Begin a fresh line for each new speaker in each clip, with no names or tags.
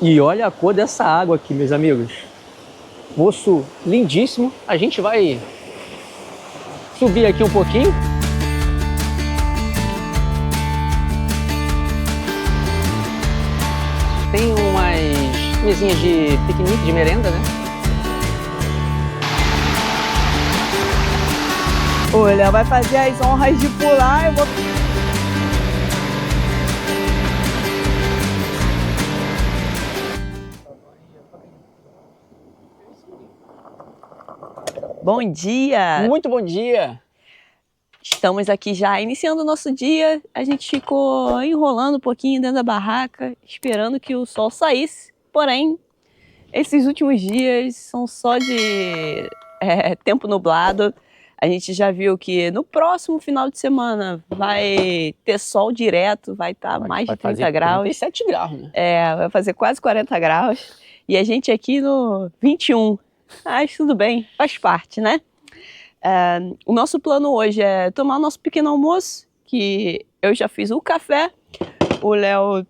E olha a cor dessa água aqui, meus amigos. Poço lindíssimo. A gente vai subir aqui um pouquinho. Tem umas mesinhas de piquenique, de merenda, né?
O Léo vai fazer as honras de pular, eu vou... Bom dia!
Muito bom dia!
Estamos aqui já iniciando o nosso dia. A gente ficou enrolando um pouquinho dentro da barraca, esperando que o sol saísse. Porém, esses últimos dias são só de tempo nublado. A gente já viu que no próximo final de semana vai ter sol direto, vai estar mais de 30 graus.
37 graus, né?
Vai fazer quase 40 graus. E a gente aqui no 21. Mas tudo bem, faz parte, né? O nosso plano hoje é tomar o nosso pequeno almoço, que eu já fiz o café. O Léo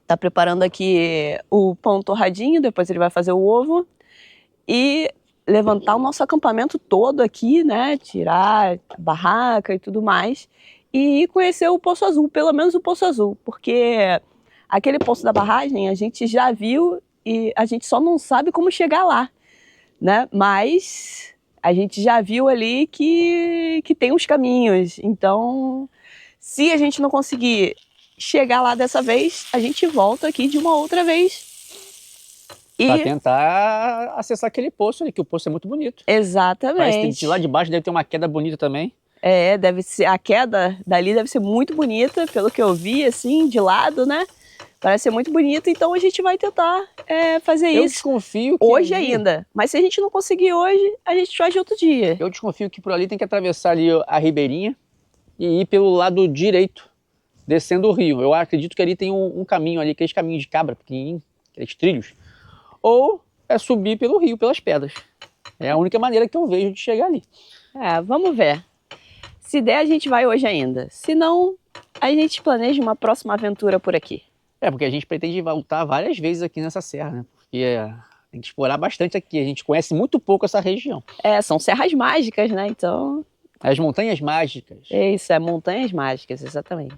tá preparando aqui o pão torradinho, depois ele vai fazer o ovo. E levantar o nosso acampamento todo aqui, né? Tirar a barraca e tudo mais. E ir conhecer o Poço Azul, pelo menos o Poço Azul. Porque aquele poço da barragem a gente já viu e a gente só não sabe como chegar lá, né? Mas a gente já viu ali que tem uns caminhos. Então, se a gente não conseguir chegar lá dessa vez, a gente volta aqui de uma outra vez.
Pra tentar acessar aquele poço ali, que o poço é muito bonito.
Exatamente.
Parece que de lá de baixo deve ter uma queda bonita também.
Deve ser, a queda dali deve ser muito bonita, pelo que eu vi, assim, de lado, né? Parece ser muito bonito, então a gente vai tentar fazer isso.
Eu desconfio que
hoje ainda, mas se a gente não conseguir hoje, a gente faz de outro dia.
Eu desconfio que por ali tem que atravessar ali a ribeirinha e ir pelo lado direito, descendo o rio. Eu acredito que ali tem um caminho ali, aqueles caminhos de cabra pequenininho, aqueles trilhos. Ou é subir pelo rio, pelas pedras. É a única maneira que eu vejo de chegar ali.
Vamos ver. Se der, a gente vai hoje ainda. Se não, a gente planeja uma próxima aventura por aqui.
Porque a gente pretende voltar várias vezes aqui nessa serra, né? Porque tem que explorar bastante aqui. A gente conhece muito pouco essa região.
São serras mágicas, né? Então...
As montanhas mágicas.
Isso, montanhas mágicas, exatamente.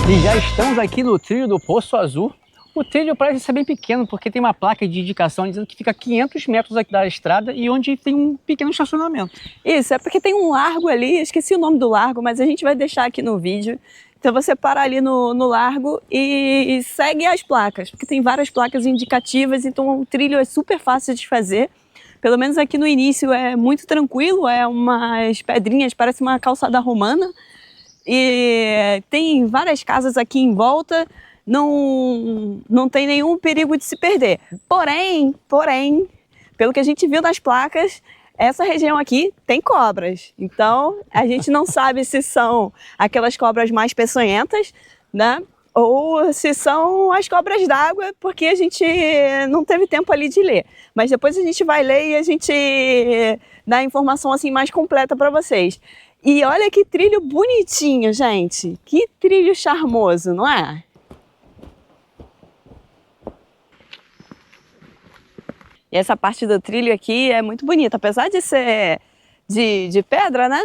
E já estamos aqui no trilho do Poço Azul. O trilho parece ser bem pequeno, porque tem uma placa de indicação dizendo que fica 500 metros aqui da estrada e onde tem um pequeno estacionamento.
Isso, é porque tem um largo ali, esqueci o nome do largo, mas a gente vai deixar aqui no vídeo. Então você para ali no largo e segue as placas, porque tem várias placas indicativas, então o trilho é super fácil de fazer. Pelo menos aqui no início é muito tranquilo, umas pedrinhas, parece uma calçada romana. E tem várias casas aqui em volta, não tem nenhum perigo de se perder. Porém, pelo que a gente viu nas placas, essa região aqui tem cobras. Então, a gente não sabe se são aquelas cobras mais peçonhentas, né? Ou se são as cobras d'água, porque a gente não teve tempo ali de ler. Mas depois a gente vai ler e a gente dá a informação assim mais completa para vocês. E olha que trilho bonitinho, gente. Que trilho charmoso, não é? E essa parte do trilho aqui é muito bonita. Apesar de ser de pedra, né?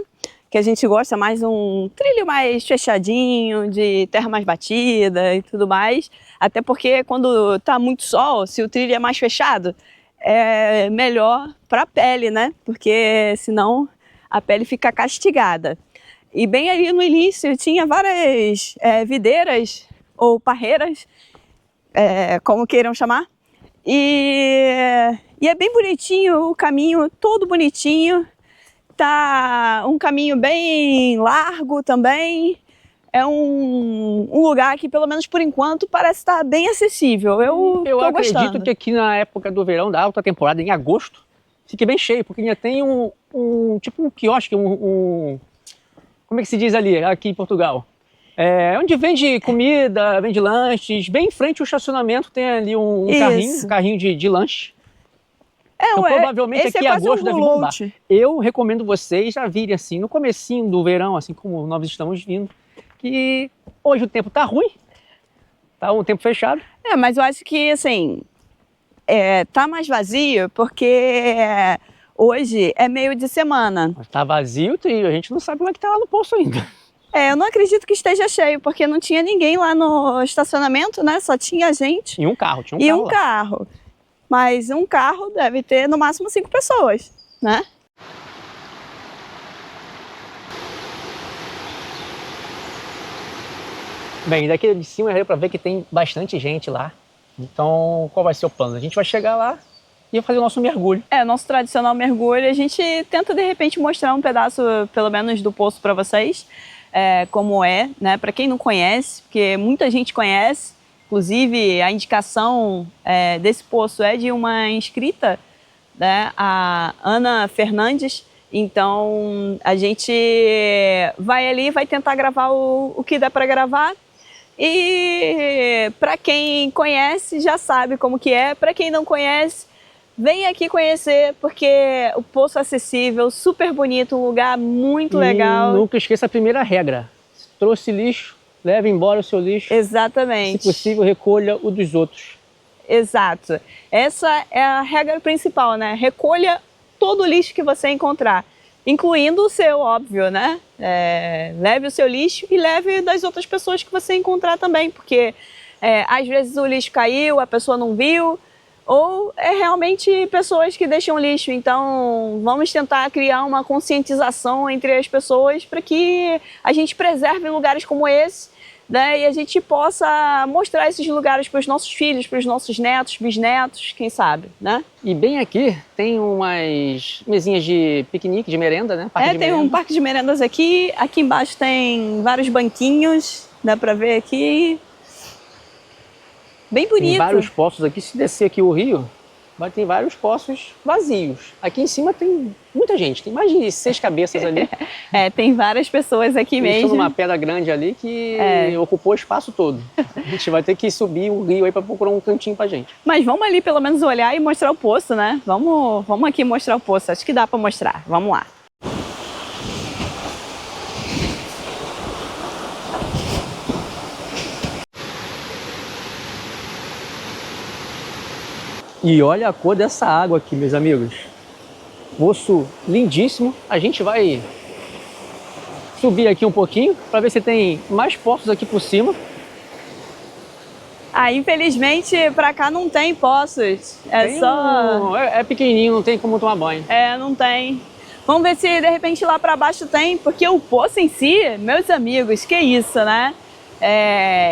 Que a gente gosta mais um trilho mais fechadinho, de terra mais batida e tudo mais. Até porque quando tá muito sol, se o trilho é mais fechado, é melhor para a pele, né? Porque senão a pele fica castigada. E bem ali no início tinha várias videiras ou parreiras, como queiram chamar. E é bem bonitinho o caminho, todo bonitinho. Tá um caminho bem largo também. É um lugar que, pelo menos por enquanto, parece estar bem acessível. Eu acredito
gostando. Que aqui na época do verão, da alta temporada, em agosto, fique bem cheio, porque ainda tem tipo um quiosque, como é que se diz ali, aqui em Portugal? É onde vende comida, vende lanches. Bem em frente ao estacionamento tem ali um carrinho de lanche. Então, provavelmente
esse
aqui
é
em
quase
agosto
um
deve bombar.
roll-out.
Eu recomendo vocês já virem assim, no comecinho do verão, assim como nós estamos vindo, que hoje o tempo tá ruim, tá um tempo fechado.
Mas eu acho que, assim, tá mais vazio porque hoje é meio de semana.
Mas tá vazio o trio, a gente não sabe como é que tá lá no poço ainda.
Eu não acredito que esteja cheio, porque não tinha ninguém lá no estacionamento, né? Só tinha gente.
E um carro, tinha um
e
carro
um
lá.
carro. Mas um carro deve ter no máximo 5 pessoas, né?
Bem, daqui de cima deu pra ver que tem bastante gente lá. Então, qual vai ser o plano? A gente vai chegar lá e fazer o nosso mergulho.
Nosso tradicional mergulho. A gente tenta, de repente, mostrar um pedaço, pelo menos, do poço para vocês. Como é, né? Para quem não conhece, porque muita gente conhece. Inclusive, a indicação desse poço é de uma inscrita, né? A Ana Fernandes. Então, a gente vai ali, vai tentar gravar o que dá para gravar. E para quem conhece, já sabe como que é. Para quem não conhece, vem aqui conhecer, porque o poço é acessível, super bonito, um lugar muito legal.
Nunca esqueça a primeira regra. Se trouxe lixo, leve embora o seu lixo.
Exatamente.
Se possível, recolha o dos outros.
Exato. Essa é a regra principal, né? Recolha todo o lixo que você encontrar, incluindo o seu, óbvio, né? Leve o seu lixo e leve das outras pessoas que você encontrar também, porque às vezes o lixo caiu, a pessoa não viu, ou realmente pessoas que deixam lixo. Então, vamos tentar criar uma conscientização entre as pessoas para que a gente preserve lugares como esse, né? E a gente possa mostrar esses lugares para os nossos filhos, para os nossos netos, bisnetos, quem sabe, né?
E bem aqui tem umas mesinhas de piquenique, de merenda, né?
Tem um parque de merendas aqui. Aqui embaixo tem vários banquinhos, dá para ver aqui. Bem bonito.
Tem vários poços aqui. Se descer aqui o rio, vai ter vários poços vazios. Aqui em cima tem muita gente, tem mais de 6 cabeças ali.
Tem várias pessoas aqui mesmo.
Tem uma pedra grande ali que ocupou o espaço todo. A gente vai ter que subir o rio aí para procurar um cantinho pra gente.
Mas vamos ali pelo menos olhar e mostrar o poço, né? Vamos aqui mostrar o poço, acho que dá para mostrar. Vamos lá.
E olha a cor dessa água aqui, meus amigos. Poço lindíssimo. A gente vai subir aqui um pouquinho para ver se tem mais poços aqui por cima.
Infelizmente para cá não tem poços.
É pequenininho, não tem como tomar banho.
Não tem. Vamos ver se de repente lá para baixo tem, porque o poço em si, meus amigos, que isso, né?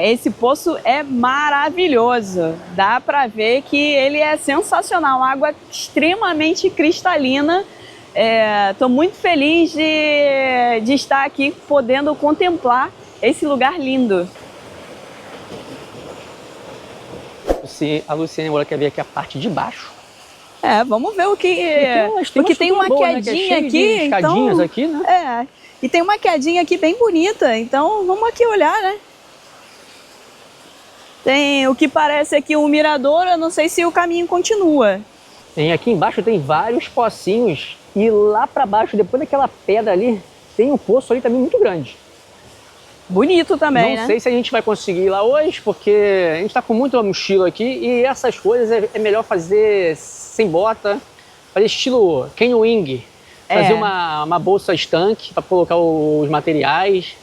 Esse poço é maravilhoso, dá para ver que ele é sensacional, água extremamente cristalina. Estou muito feliz de estar aqui podendo contemplar esse lugar lindo.
A Luciane agora quer ver aqui a parte de baixo.
Vamos ver o que... Porque tem uma
boa,
quedinha,
né?
aqui,
escadinhas
então...
aqui, né?
E tem uma quedinha aqui bem bonita, então vamos aqui olhar, né? Tem o que parece aqui um mirador, eu não sei se o caminho continua.
Aqui embaixo tem vários pocinhos e lá para baixo, depois daquela pedra ali, tem um poço ali também muito grande.
Bonito também, né?
Não sei se a gente vai conseguir ir lá hoje, porque a gente está com muita mochila aqui e essas coisas é melhor fazer sem bota, fazer estilo canyoning, fazer uma bolsa estanque para colocar os materiais.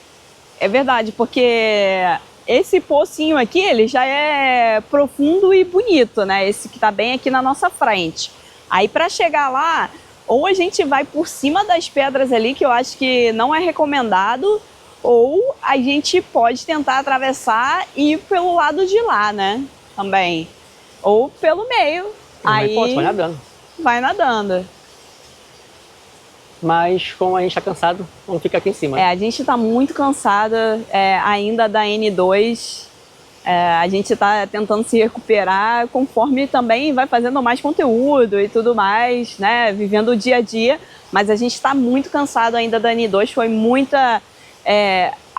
É verdade, porque esse pocinho aqui, ele já é profundo e bonito, né? Esse que tá bem aqui na nossa frente. Aí para chegar lá, ou a gente vai por cima das pedras ali, que eu acho que não é recomendado, ou a gente pode tentar atravessar e ir pelo lado de lá, né? Também. Ou pelo meio. Aí
vai nadando.
Vai nadando.
Mas como a gente está cansado, vamos ficar aqui em cima.
A gente está muito cansada ainda da N2. A gente está tentando se recuperar conforme também vai fazendo mais conteúdo e tudo mais, né? Vivendo o dia a dia. Mas a gente está muito cansado ainda da N2. Foi muita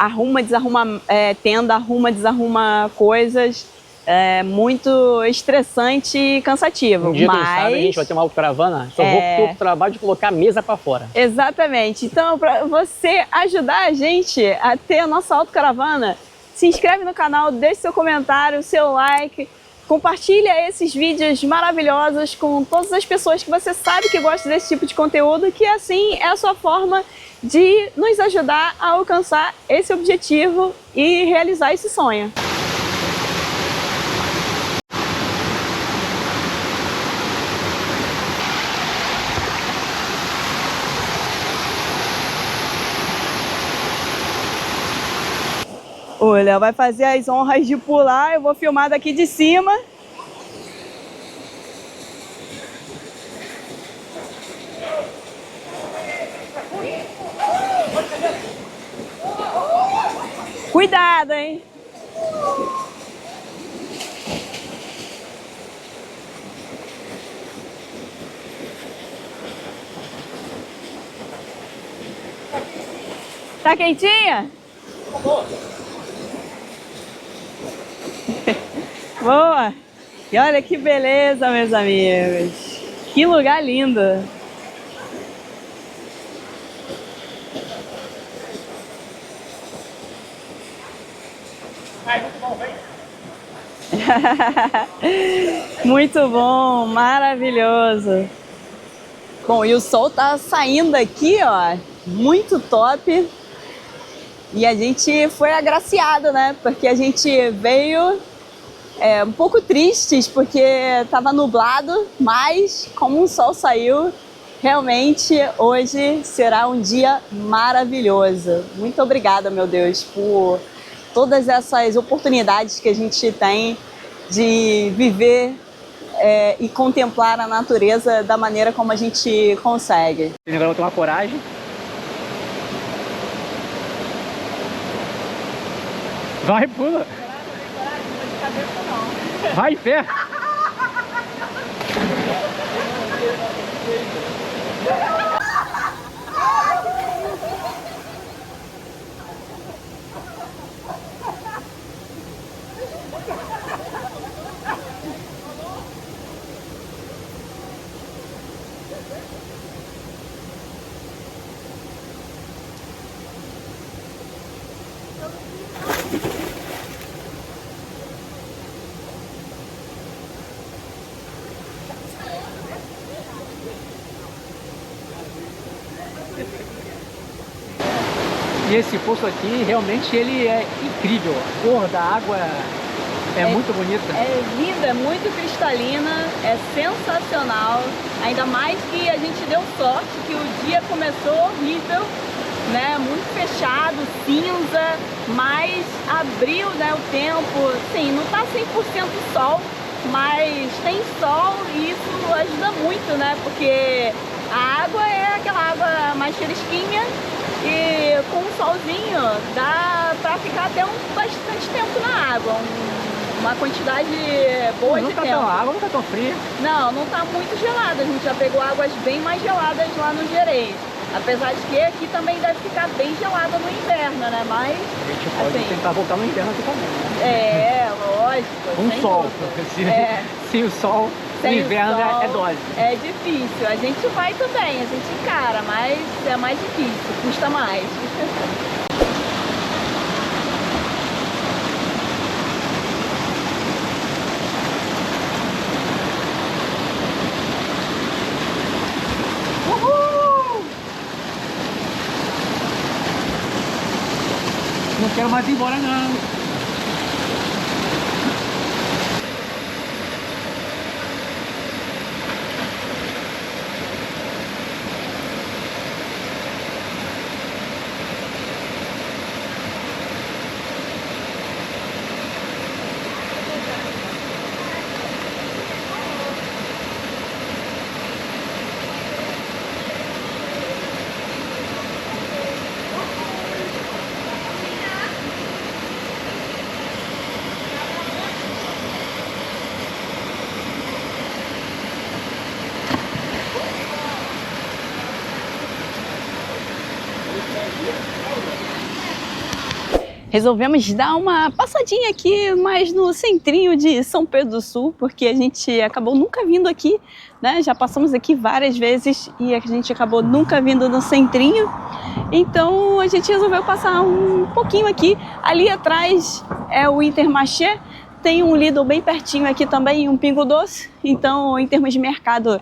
arruma, desarruma tenda, arruma, desarruma coisas. É muito estressante e cansativo.
Um dia, quem sabe, a gente vai ter uma autocaravana, só vou ter o trabalho de colocar a mesa para fora.
Exatamente. Então, para você ajudar a gente a ter a nossa autocaravana, se inscreve no canal, deixe seu comentário, seu like, compartilha esses vídeos maravilhosos com todas as pessoas que você sabe que gostam desse tipo de conteúdo, que assim é a sua forma de nos ajudar a alcançar esse objetivo e realizar esse sonho. O Léo vai fazer as honras de pular, eu vou filmar daqui de cima. Cuidado, hein? Tá quentinha? Boa! E olha que beleza, meus amigos! Que lugar lindo! Muito bom, maravilhoso! Bom, e o sol tá saindo aqui, ó, muito top! E a gente foi agraciado, né? Porque a gente veio um pouco tristes, porque estava nublado, mas como o sol saiu, realmente hoje será um dia maravilhoso. Muito obrigada, meu Deus, por todas essas oportunidades que a gente tem de viver e contemplar a natureza da maneira como a gente consegue.
Agora eu vou tomar coragem. Vai, pula! Vai, pé! E esse poço aqui, realmente, ele é incrível. A cor da água é muito bonita.
É linda, é muito cristalina, é sensacional. Ainda mais que a gente deu sorte que o dia começou horrível, né? Muito fechado, cinza, mas abriu, né, o tempo. Sim, não tá 100% sol, mas tem sol e isso ajuda muito, né? Porque a água é aquela água mais fresquinha. E com o solzinho dá pra ficar até bastante tempo na água, uma quantidade boa de tempo.
A água não tá tão fria.
Não, não tá muito gelada, a gente já pegou águas bem mais geladas lá no Gerês. Apesar de que aqui também deve ficar bem gelada no inverno, né? Mas
a gente pode tentar voltar no inverno aqui também, né?
É, lógico.
Um sol, se o sol... O inverno é dose.
É difícil. A gente vai também, a gente encara, mas é mais difícil, custa mais.
Uhul! Não quero mais ir embora, não.
resolvemos dar uma passadinha aqui mais no centrinho de São Pedro do Sul, porque a gente acabou nunca vindo aqui, né? Já passamos aqui várias vezes e a gente acabou nunca vindo no centrinho. Então a gente resolveu passar um pouquinho aqui. Ali atrás é o Intermarché. Tem um Lidl bem pertinho aqui também, um Pingo Doce. Então, em termos de mercado,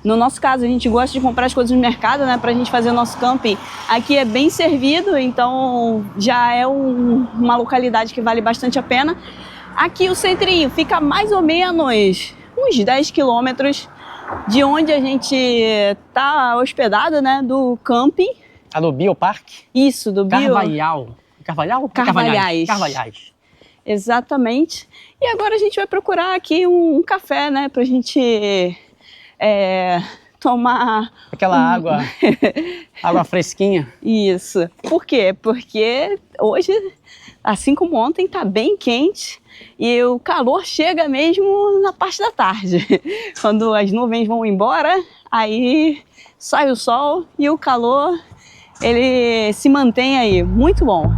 no nosso caso, a gente gosta de comprar as coisas no mercado, né? Pra gente fazer o nosso camping. Aqui é bem servido, então já é uma localidade que vale bastante a pena. Aqui o centrinho fica mais ou menos uns 10 quilômetros de onde a gente tá hospedado, né? Do camping.
A do Bioparque?
Isso, do
Carvalhais.
Carvalhais. Exatamente. E agora a gente vai procurar aqui um café, né, pra gente tomar...
Aquela água fresquinha.
Isso. Por quê? Porque hoje, assim como ontem, tá bem quente e o calor chega mesmo na parte da tarde. Quando as nuvens vão embora, aí sai o sol e o calor, ele se mantém aí. Muito bom.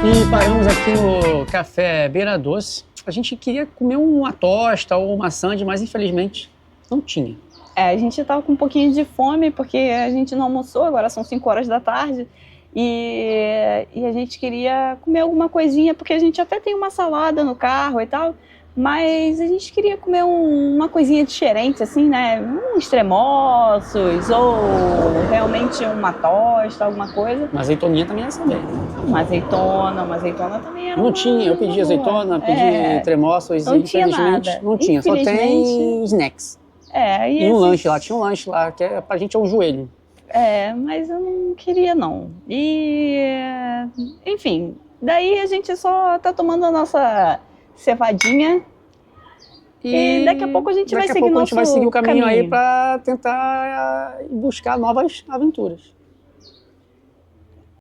E paramos aqui no Café Beira Doce. A gente queria comer uma tosta ou uma sandy, mas infelizmente não tinha.
A gente tava com um pouquinho de fome porque a gente não almoçou, agora são 5 horas da tarde. E a gente queria comer alguma coisinha, porque a gente até tem uma salada no carro e tal, mas a gente queria comer uma coisinha diferente, assim, né? Uns tremoços ou realmente uma tosta, alguma coisa.
Uma azeitoninha também ia saber.
Uma azeitona também era
Não tinha, eu pedi azeitona, pedi tremoços e infelizmente não tinha, só tem snacks. E um lanche lá, tinha um lanche lá, que pra gente é um joelho.
Mas eu não queria não. Enfim, daí a gente só tá tomando a nossa cevadinha e daqui a pouco a gente vai seguir o caminho
aí pra tentar buscar novas aventuras.